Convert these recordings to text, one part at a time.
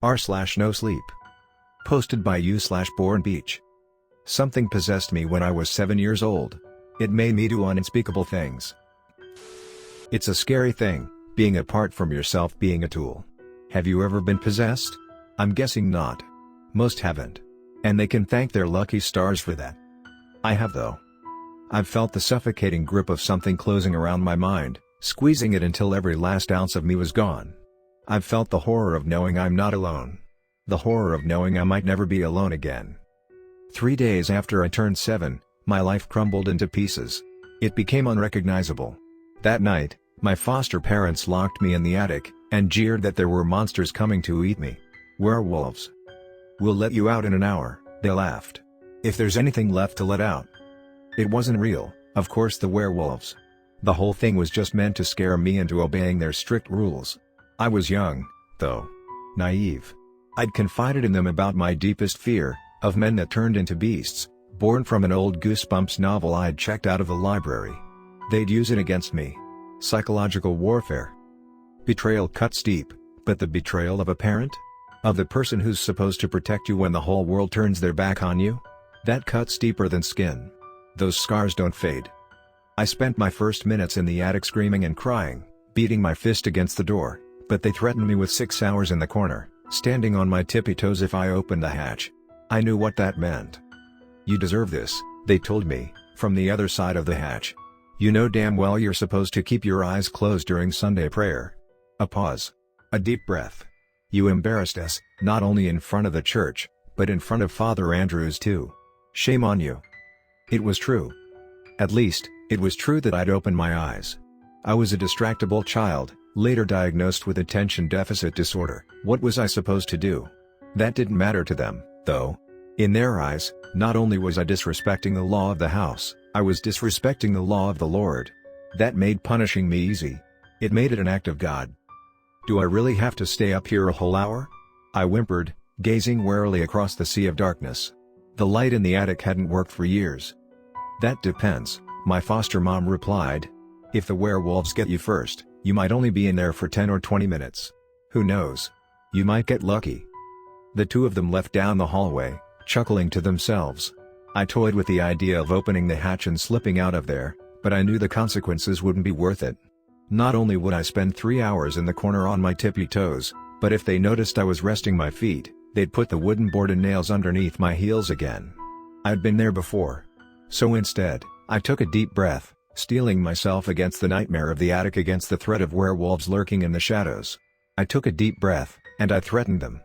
r/Nosleep. Posted by u/bornbeach. Something possessed me when I was 7 years old. It made me do unspeakable things. It's a scary thing, being apart from yourself being a tool. Have you ever been possessed? I'm guessing not. Most haven't. And they can thank their lucky stars for that. I have though. I've felt the suffocating grip of something closing around my mind, squeezing it until every last ounce of me was gone. I've felt the horror of knowing I'm not alone. The horror of knowing I might never be alone again. 3 days after I turned 7, my life crumbled into pieces. It became unrecognizable. That night, my foster parents locked me in the attic, and jeered that there were monsters coming to eat me. Werewolves. We'll let you out in an hour, they laughed. If there's anything left to let out. It wasn't real, of course, the werewolves. The whole thing was just meant to scare me into obeying their strict rules. I was young, though. Naive. I'd confided in them about my deepest fear, of men that turned into beasts, born from an old Goosebumps novel I'd checked out of the library. They'd use it against me. Psychological warfare. Betrayal cuts deep, but the betrayal of a parent? Of the person who's supposed to protect you when the whole world turns their back on you? That cuts deeper than skin. Those scars don't fade. I spent my first minutes in the attic screaming and crying, beating my fist against the door, but they threatened me with 6 hours in the corner, standing on my tippy toes if I opened the hatch. I knew what that meant. You deserve this, they told me, from the other side of the hatch. You know damn well you're supposed to keep your eyes closed during Sunday prayer. A pause. A deep breath. You embarrassed us, not only in front of the church, but in front of Father Andrews too. Shame on you. It was true. At least, it was true that I'd opened my eyes. I was a distractible child, later diagnosed with attention deficit disorder. What was I supposed to do? That didn't matter to them, though. In their eyes, not only was I disrespecting the law of the house, I was disrespecting the law of the Lord. That made punishing me easy. It made it an act of God. Do I really have to stay up here a whole hour? I whimpered, gazing warily across the sea of darkness. The light in the attic hadn't worked for years. That depends, my foster mom replied. If the werewolves get you first, you might only be in there for 10 or 20 minutes. Who knows? You might get lucky. The two of them left down the hallway, chuckling to themselves. I toyed with the idea of opening the hatch and slipping out of there, but I knew the consequences wouldn't be worth it. Not only would I spend 3 hours in the corner on my tippy toes, but if they noticed I was resting my feet, they'd put the wooden board and nails underneath my heels again. I'd been there before. So instead, I took a deep breath, steeling myself against the nightmare of the attic, against the threat of werewolves lurking in the shadows. I took a deep breath, and I threatened them.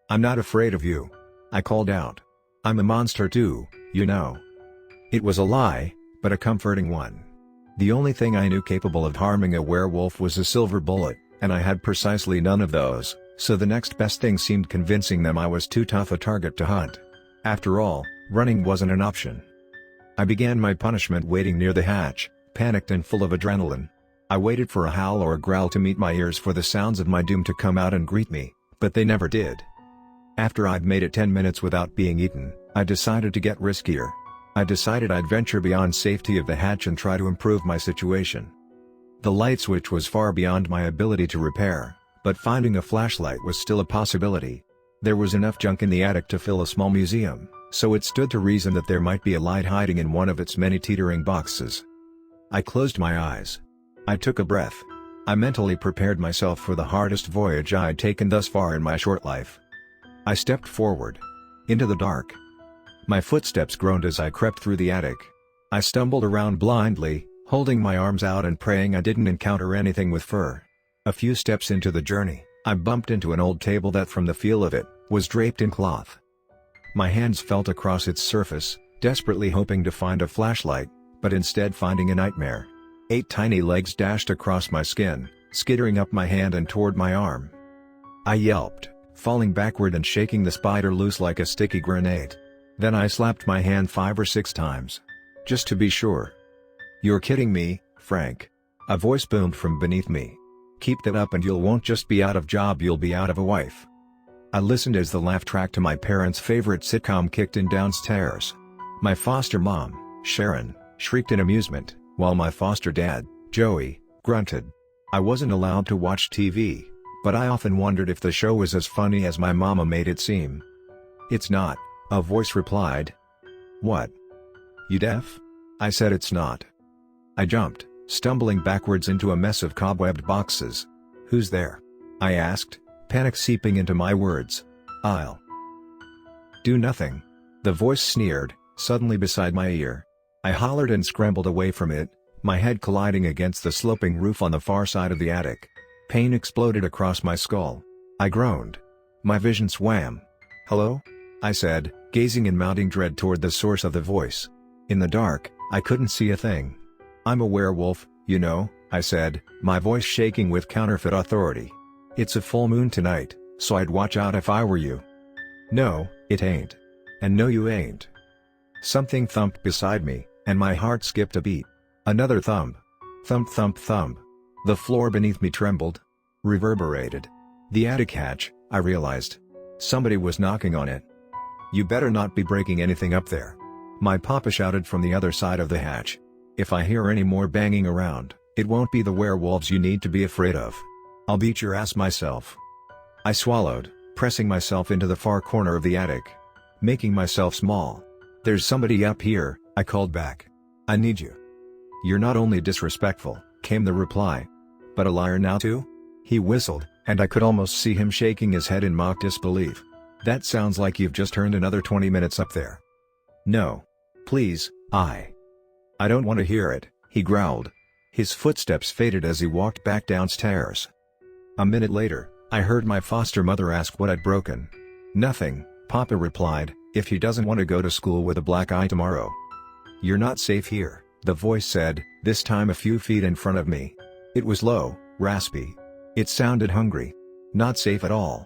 I'm not afraid of you. I called out. I'm a monster too, you know. It was a lie, but a comforting one. The only thing I knew capable of harming a werewolf was a silver bullet, and I had precisely none of those, so the next best thing seemed convincing them I was too tough a target to hunt. After all, running wasn't an option. I began my punishment waiting near the hatch, panicked and full of adrenaline. I waited for a howl or a growl to meet my ears, for the sounds of my doom to come out and greet me, but they never did. After I'd made it 10 minutes without being eaten, I decided to get riskier. I decided I'd venture beyond safety of the hatch and try to improve my situation. The light switch was far beyond my ability to repair, but finding a flashlight was still a possibility. There was enough junk in the attic to fill a small museum, so it stood to reason that there might be a light hiding in one of its many teetering boxes. I closed my eyes. I took a breath. I mentally prepared myself for the hardest voyage I had taken thus far in my short life. I stepped forward. Into the dark. My footsteps groaned as I crept through the attic. I stumbled around blindly, holding my arms out and praying I didn't encounter anything with fur. A few steps into the journey, I bumped into an old table that, from the feel of it, was draped in cloth. My hands felt across its surface, desperately hoping to find a flashlight, but instead finding a nightmare. 8 tiny legs dashed across my skin, skittering up my hand and toward my arm. I yelped, falling backward and shaking the spider loose like a sticky grenade. Then I slapped my hand 5 or 6 times. Just to be sure. You're kidding me, Frank. A voice boomed from beneath me. Keep that up and you won't just be out of job, you'll be out of a wife. I listened as the laugh track to my parents' favorite sitcom kicked in downstairs. My foster mom, Sharon, shrieked in amusement, while my foster dad, Joey, grunted. I wasn't allowed to watch TV, But I often wondered if the show was as funny as my mama made it seem. "It's not," a voice replied. "What? You deaf?" I said it's not. I jumped, stumbling backwards into a mess of cobwebbed boxes. "Who's there?" I asked, panic seeping into my words. "I'll do nothing," the voice sneered, suddenly beside my ear. I hollered and scrambled away from it, my head colliding against the sloping roof on the far side of the attic. Pain exploded across my skull. I groaned. My vision swam. "Hello?" I said, gazing in mounting dread toward the source of the voice. In the dark, I couldn't see a thing. "I'm a werewolf, you know," I said, my voice shaking with counterfeit authority. "It's a full moon tonight, so I'd watch out if I were you." "No, it ain't. And no you ain't." Something thumped beside me, and my heart skipped a beat. Another thump. Thump thump thump. The floor beneath me trembled. Reverberated. The attic hatch, I realized. Somebody was knocking on it. "You better not be breaking anything up there," my papa shouted from the other side of the hatch. "If I hear any more banging around, it won't be the werewolves you need to be afraid of. I'll beat your ass myself." I swallowed, pressing myself into the far corner of the attic. Making myself small. "There's somebody up here," I called back. "I need you." "You're not only disrespectful," came the reply, "but a liar now too?" He whistled, and I could almost see him shaking his head in mock disbelief. "That sounds like you've just earned another 20 minutes up there." "No. Please, I don't want to hear it," he growled. His footsteps faded as he walked back downstairs. A minute later, I heard my foster mother ask what I'd broken. "Nothing," Papa replied, "if he doesn't want to go to school with a black eye tomorrow." "You're not safe here," the voice said, this time a few feet in front of me. It was low, raspy. It sounded hungry. "Not safe at all."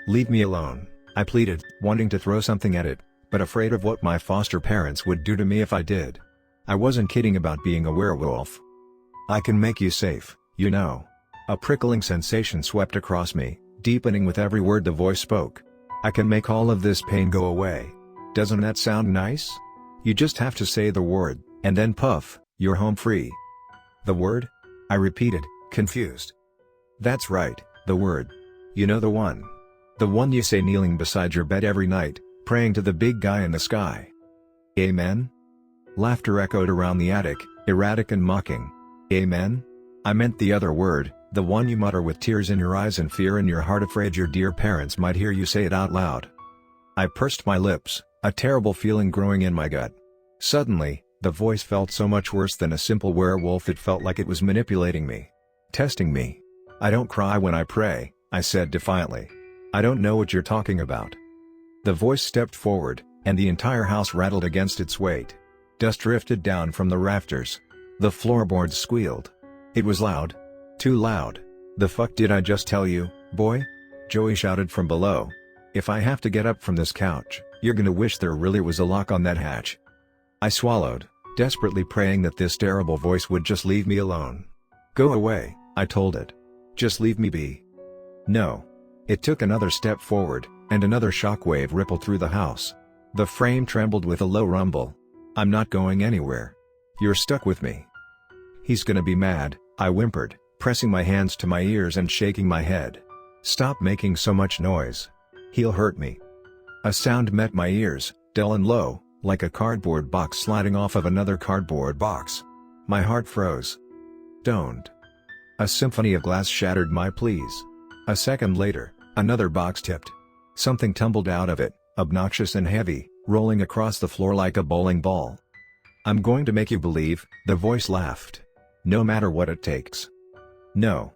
"Leave me alone," I pleaded, wanting to throw something at it, but afraid of what my foster parents would do to me if I did. I wasn't kidding about being a werewolf. "I can make you safe, you know." A prickling sensation swept across me, deepening with every word the voice spoke. "I can make all of this pain go away. Doesn't that sound nice? You just have to say the word, and then puff, you're home free." "The word?" I repeated, confused. "That's right, the word. You know the one. The one you say kneeling beside your bed every night, praying to the big guy in the sky." "Amen?" Laughter echoed around the attic, erratic and mocking. "Amen? I meant the other word, the one you mutter with tears in your eyes and fear in your heart, afraid your dear parents might hear you say it out loud." I pursed my lips, a terrible feeling growing in my gut. Suddenly, the voice felt so much worse than a simple werewolf. It felt like it was manipulating me. Testing me. "I don't cry when I pray," I said defiantly. "I don't know what you're talking about." The voice stepped forward, and the entire house rattled against its weight. Dust drifted down from the rafters. The floorboards squealed. It was loud. Too loud. "The fuck did I just tell you, boy?" Joey shouted from below. "If I have to get up from this couch, you're gonna wish there really was a lock on that hatch." I swallowed, desperately praying that this terrible voice would just leave me alone. "Go away," I told it. "Just leave me be." No. It took another step forward, and another shockwave rippled through the house. The frame trembled with a low rumble. "I'm not going anywhere. You're stuck with me." "He's gonna be mad," I whimpered, pressing my hands to my ears and shaking my head. "Stop making so much noise. He'll hurt me." A sound met my ears, dull and low, like a cardboard box sliding off of another cardboard box. My heart froze. "Don't." A symphony of glass shattered my pleas. A second later, another box tipped. Something tumbled out of it, obnoxious and heavy, rolling across the floor like a bowling ball. "I'm going to make you believe," the voice laughed. "No matter what it takes." "No."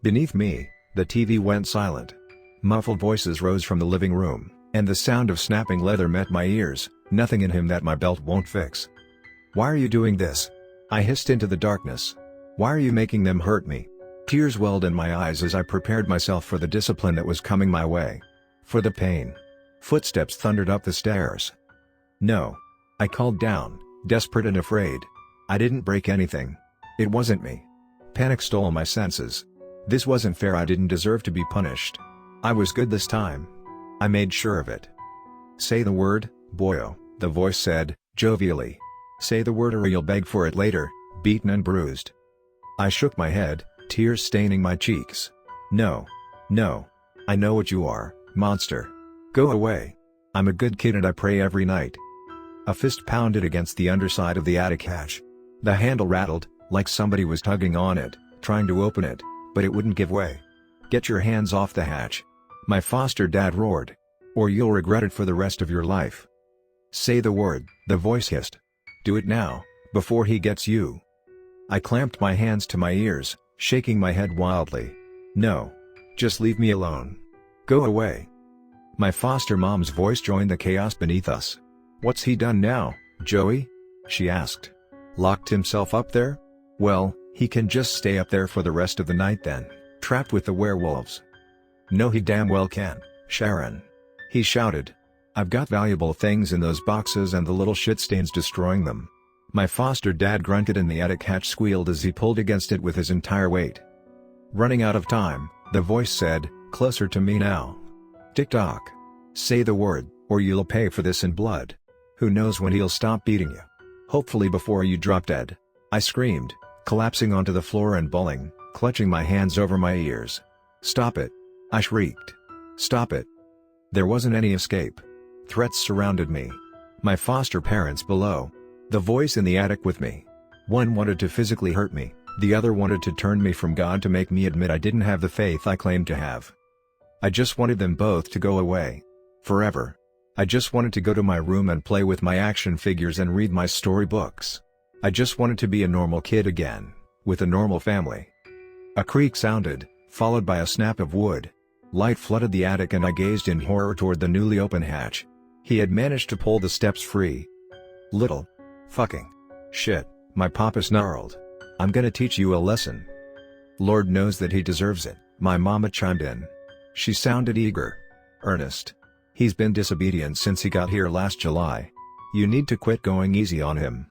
Beneath me, the TV went silent. Muffled voices rose from the living room, and the sound of snapping leather met my ears. "Nothing in him that my belt won't fix." "Why are you doing this?" I hissed into the darkness. "Why are you making them hurt me?" Tears welled in my eyes as I prepared myself for the discipline that was coming my way. For the pain. Footsteps thundered up the stairs. "No." I called down, desperate and afraid. I didn't break anything. It wasn't me. Panic stole my senses. This wasn't fair. I didn't deserve to be punished. I was good this time. I made sure of it. "Say the word, boyo," the voice said, jovially. "Say the word or you'll beg for it later, beaten and bruised." I shook my head, tears staining my cheeks. "No." No. I know what you are, monster. Go away. I'm a good kid and I pray every night. A fist pounded against the underside of the attic hatch. The handle rattled, like somebody was tugging on it, trying to open it, but it wouldn't give way. Get your hands off the hatch. My foster dad roared. Or you'll regret it for the rest of your life. Say the word, the voice hissed. Do it now, before he gets you. I clamped my hands to my ears, shaking my head wildly. No. Just leave me alone. Go away. My foster mom's voice joined the chaos beneath us. What's he done now, Joey? She asked. Locked himself up there? Well, he can just stay up there for the rest of the night then, trapped with the werewolves. No, he damn well can, Sharon. He shouted. I've got valuable things in those boxes and the little shit stain's destroying them. My foster dad grunted and the attic hatch squealed as he pulled against it with his entire weight. Running out of time, the voice said, closer to me now. Tick-tock. Say the word, or you'll pay for this in blood. Who knows when he'll stop beating you? Hopefully before you drop dead. I screamed, collapsing onto the floor and bawling, clutching my hands over my ears. Stop it. I shrieked. Stop it. There wasn't any escape. Threats surrounded me. My foster parents below. The voice in the attic with me. One wanted to physically hurt me, the other wanted to turn me from God to make me admit I didn't have the faith I claimed to have. I just wanted them both to go away. Forever. I just wanted to go to my room and play with my action figures and read my storybooks. I just wanted to be a normal kid again, with a normal family. A creak sounded, followed by a snap of wood. Light flooded the attic and I gazed in horror toward the newly open hatch. He had managed to pull the steps free. Little fucking shit, my papa snarled. I'm gonna teach you a lesson. Lord knows that he deserves it, my mama chimed in. She sounded eager. Earnest. He's been disobedient since he got here last July. You need to quit going easy on him.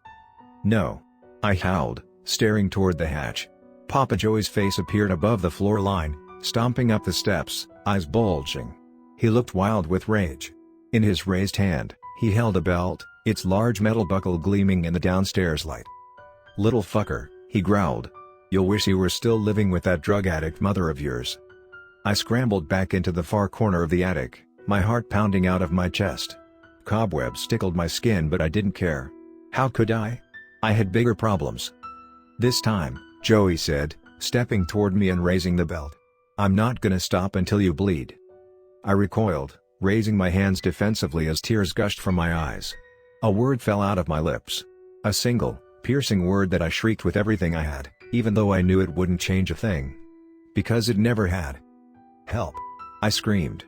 No. I howled, staring toward the hatch. Papa Joey's face appeared above the floor line, stomping up the steps, eyes bulging. He looked wild with rage. In his raised hand, he held a belt, its large metal buckle gleaming in the downstairs light. Little fucker, he growled. You'll wish you were still living with that drug addict mother of yours. I scrambled back into the far corner of the attic, my heart pounding out of my chest. Cobwebs tickled my skin but I didn't care. How could I? I had bigger problems. This time, Joey said, stepping toward me and raising the belt. I'm not gonna stop until you bleed. I recoiled, raising my hands defensively as tears gushed from my eyes. A word fell out of my lips. A single, piercing word that I shrieked with everything I had, even though I knew it wouldn't change a thing. Because it never had. Help! I screamed.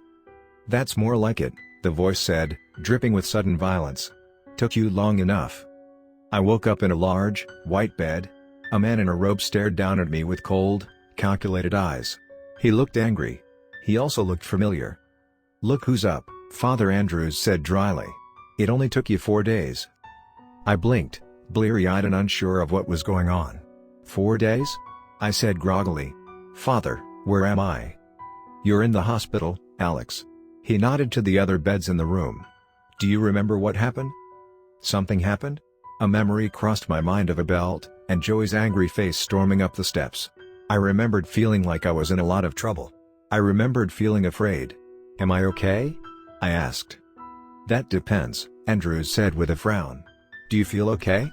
That's more like it, the voice said, dripping with sudden violence. Took you long enough. I woke up in a large, white bed. A man in a robe stared down at me with cold, calculated eyes. He looked angry. He also looked familiar. Look who's up, Father Andrews said dryly. It only took you 4 days. I blinked, bleary-eyed and unsure of what was going on. 4 days? I said groggily. Father, where am I? You're in the hospital, Alex. He nodded to the other beds in the room. Do you remember what happened? Something happened? A memory crossed my mind of a belt, and Joey's angry face storming up the steps. I remembered feeling like I was in a lot of trouble. I remembered feeling afraid. Am I okay? I asked. That depends, Andrews said with a frown. Do you feel okay?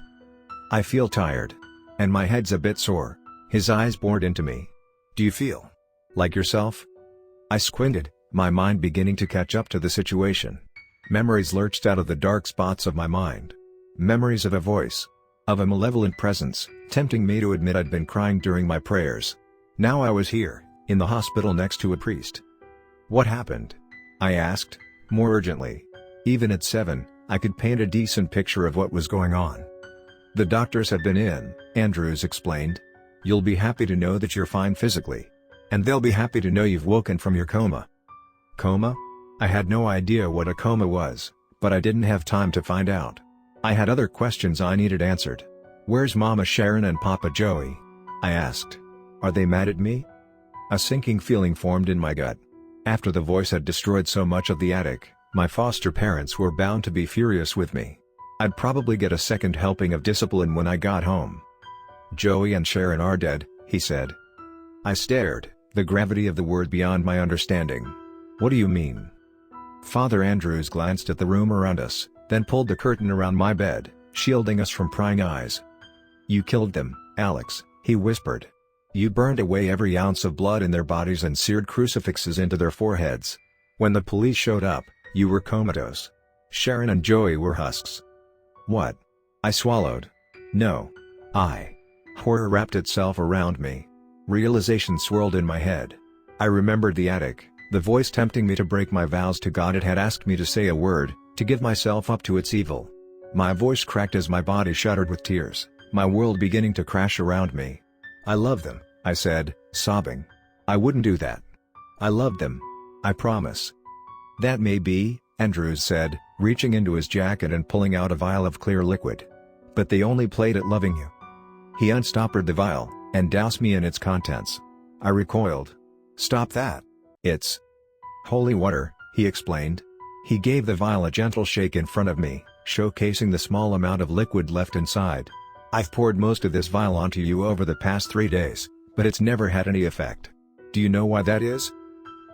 I feel tired. And my head's a bit sore. His eyes bored into me. Do you feel like yourself? I squinted, my mind beginning to catch up to the situation. Memories lurched out of the dark spots of my mind. Memories of a voice. Of a malevolent presence, tempting me to admit I'd been crying during my prayers. Now I was here, in the hospital next to a priest. What happened? I asked, more urgently. Even at 7, I could paint a decent picture of what was going on. The doctors had been in, Andrews explained. You'll be happy to know that you're fine physically. And they'll be happy to know you've woken from your coma. Coma? I had no idea what a coma was, but I didn't have time to find out. I had other questions I needed answered. Where's Mama Sharon and Papa Joey? I asked. Are they mad at me? A sinking feeling formed in my gut. After the voice had destroyed so much of the attic, my foster parents were bound to be furious with me. I'd probably get a second helping of discipline when I got home. Joey and Sharon are dead, he said. I stared, The gravity of the word beyond my understanding. What do you mean? Father Andrews glanced at the room around us, then pulled the curtain around my bed, shielding us from prying eyes. You killed them, Alex, he whispered. You burned away every ounce of blood in their bodies and seared crucifixes into their foreheads. When the police showed up, you were comatose. Sharon and Joey were husks. What? I swallowed. No. Horror wrapped itself around me. Realization swirled in my head. I remembered the attic, the voice tempting me to break my vows to God. It had asked me to say a word, to give myself up to its evil. My voice cracked as my body shuddered with tears, my world beginning to crash around me. I love them, I said, sobbing. I wouldn't do that. I loved them. I promise. That may be, Andrews said, reaching into his jacket and pulling out a vial of clear liquid. But they only played at loving you. He unstoppered the vial, and doused me in its contents. I recoiled. Stop that. It's holy water, he explained. He gave the vial a gentle shake in front of me, showcasing the small amount of liquid left inside. I've poured most of this vial onto you over the past 3 days, but it's never had any effect. Do you know why that is?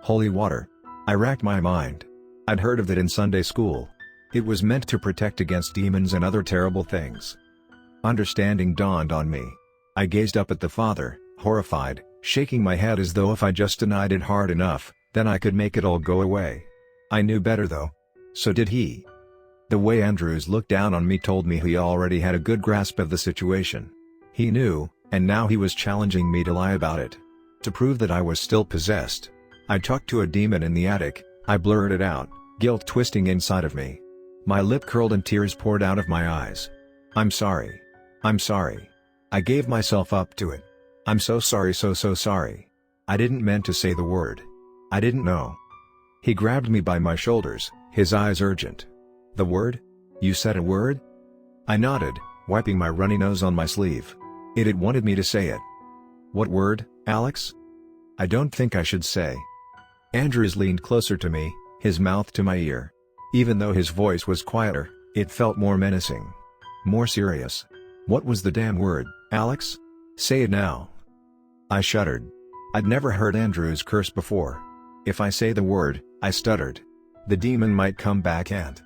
Holy water. I racked my mind. I'd heard of it in Sunday school. It was meant to protect against demons and other terrible things. Understanding dawned on me. I gazed up at the father, horrified, shaking my head as though if I just denied it hard enough, then I could make it all go away. I knew better though. So did he. The way Andrews looked down on me told me he already had a good grasp of the situation. He knew, and now he was challenging me to lie about it. To prove that I was still possessed. I talked to a demon in the attic, I blurted out, guilt twisting inside of me. My lip curled and tears poured out of my eyes. I'm sorry. I'm sorry. I gave myself up to it. I'm so sorry, so sorry. I didn't mean to say the word. I didn't know. He grabbed me by my shoulders, his eyes urgent. The word? You said a word? I nodded, wiping my runny nose on my sleeve. It had wanted me to say it. What word, Alex? I don't think I should say. Andrews leaned closer to me, his mouth to my ear. Even though his voice was quieter, it felt more menacing. More serious. What was the damn word, Alex? Say it now. I shuddered. I'd never heard Andrews curse before. If I say the word, I stuttered. The demon might come back and...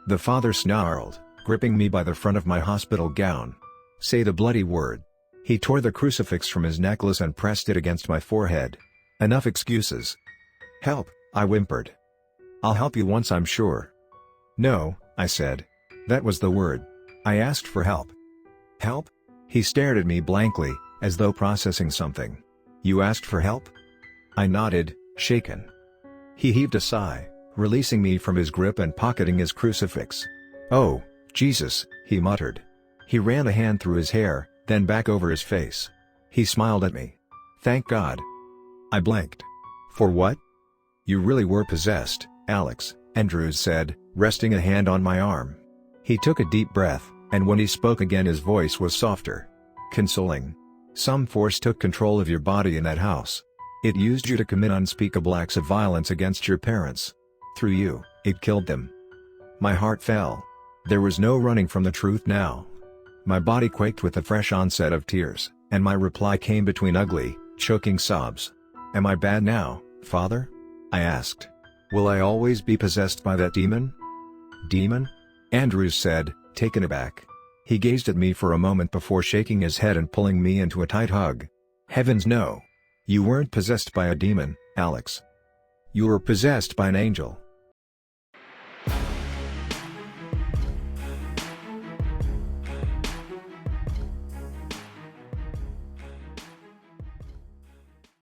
The father snarled, gripping me by the front of my hospital gown. Say the bloody word. He tore the crucifix from his necklace and pressed it against my forehead. Enough excuses. Help, I whimpered. I'll help you once I'm sure. No, I said. That was the word. I asked for help. Help? He stared at me blankly, as though processing something. You asked for help? I nodded, shaken. He heaved a sigh, releasing me from his grip and pocketing his crucifix. Oh, Jesus, he muttered. He ran a hand through his hair, then back over his face. He smiled at me. Thank God. I blinked. For what? You really were possessed, Alex, Andrews said, resting a hand on my arm. He took a deep breath, and when he spoke again his voice was softer. Consoling. Some force took control of your body in that house. It used you to commit unspeakable acts of violence against your parents. Through you, it killed them. My heart fell. There was no running from the truth now. My body quaked with the fresh onset of tears, and my reply came between ugly, choking sobs. Am I bad now, Father? I asked. Will I always be possessed by that demon? Demon? Andrews said, taken aback. He gazed at me for a moment before shaking his head and pulling me into a tight hug. Heavens no. You weren't possessed by a demon, Alex. You were possessed by an angel.